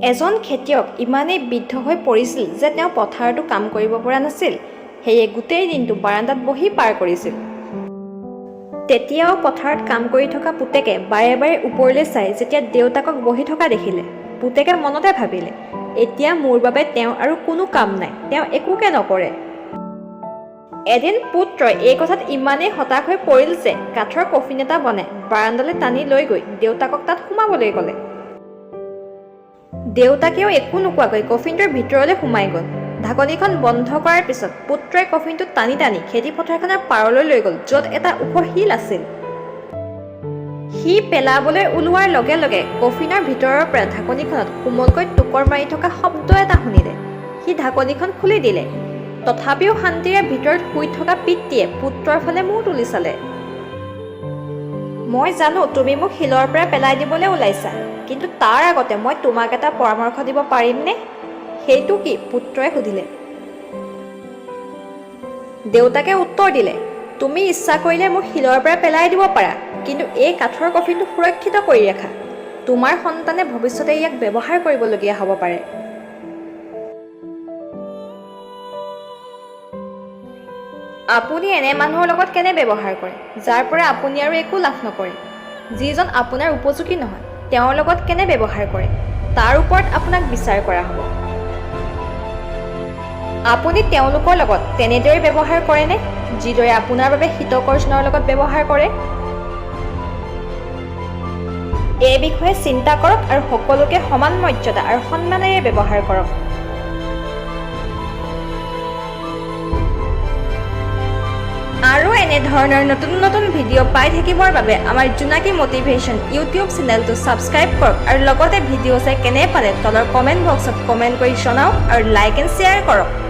এজন খেতিয়ক ইমানেই বৃদ্ধ হৈ পৰিছিল যে তেওঁ পথাৰতো কাম কৰিব পৰা নাছিল। সেয়ে গোটেই দিনটো বাৰান্দাত বহি পাৰ কৰিছিল। তেতিয়াও পথাৰত কাম কৰি থকা পুতেকে বাৰে বাৰে ওপৰলৈ চাই যেতিয়া দেউতাকক বহি থকা দেখিলে, পুতেকে মনতে ভাবিলে, এতিয়া মোৰ বাবে তেওঁ আৰু কোনো কাম নাই, তেওঁ একোকে নকৰে। এদিন পুত্ৰই এই কথাত ইমানেই হতাশ হৈ পৰিল যে কাঠৰ কফিন এটা বনাই বাৰান্দালৈ টানি লৈ গৈ দেউতাকক তাত সোমাবলৈ ক'লে। দেউতাকেও একো নোকোৱাকৈ কফিনটোৰ ভিতৰলৈ সোমাই গ'ল। ঢাকনিখন বন্ধ কৰাৰ পিছত পুত্ৰই কফিনটো টানি টানি খেতিপথাৰখনৰ পাৰলৈ লৈ গ'ল, য'ত এটা ওখ শিল আছিল। সি পেলাবলৈ ওলোৱাৰ লগে লগে কফিনৰ ভিতৰৰ পৰা ঢাকনিখনত কোমলকৈ টোকৰ মাৰি থকা শব্দ এটা শুনিলে। সি ঢাকনিখন খুলি দিলে। তথাপিও শান্তিৰে ভিতৰত শুই থকা পিতৃয়ে পুত্ৰৰ ফালে মূৰ তুলি চালে। মই জানো তুমি মোক শিলৰ পৰা পেলাই দিবলৈ ওলাইছা, কিন্তু তাৰ আগতে মই তোমাক এটা পৰামৰ্শ দিব পাৰিমনে? সেইটো কি? পুত্ৰই সুধিলে। দেউতাকে উত্তৰ দিলে, তুমি ইচ্ছা কৰিলে মোক শিলৰ পৰা পেলাই দিব পাৰা, কিন্তু এই কাঠৰ কফিনটো সুৰক্ষিত কৰি ৰাখা। তোমাৰ সন্তানে ভৱিষ্যতে ইয়াক ব্যৱহাৰ কৰিবলগীয়া হ'ব পাৰে। আপুনি এনে মানুহৰ লগত কেনে ব্যৱহাৰ কৰে, যাৰ পৰা আপুনি আৰু একো লাভ নকৰে? যিজন আপোনাৰ উপযোগী নহয়, তেওঁৰ লগত কেনে ব্যৱহাৰ কৰে, তাৰ ওপৰত আপোনাক বিচাৰ কৰা হ'ব। আপুনি তেওঁলোকৰ লগত তেনেদৰে ব্যৱহাৰ কৰেনে, যিদৰে আপোনাৰ বাবে হিতকৰজনৰ লগত ব্যৱহাৰ কৰে? এই বিষয়ে চিন্তা কৰক আৰু সকলোকে সমান মৰ্যাদা আৰু সন্মানেৰে ব্যৱহাৰ কৰক। আৰু এনেধৰণৰ নতুন নতুন ভিডিঅ' পাই থাকিবৰ বাবে আমাৰ জোনাকী মটিভেশ্যন ইউটিউব চেনেলটো ছাবস্ক্ৰাইব কৰক আৰু লগতে ভিডিঅ' চাই কেনে পালে তলৰ কমেণ্ট বক্সত কমেণ্ট কৰি জনাওক আৰু লাইক এণ্ড শ্বেয়াৰ কৰক।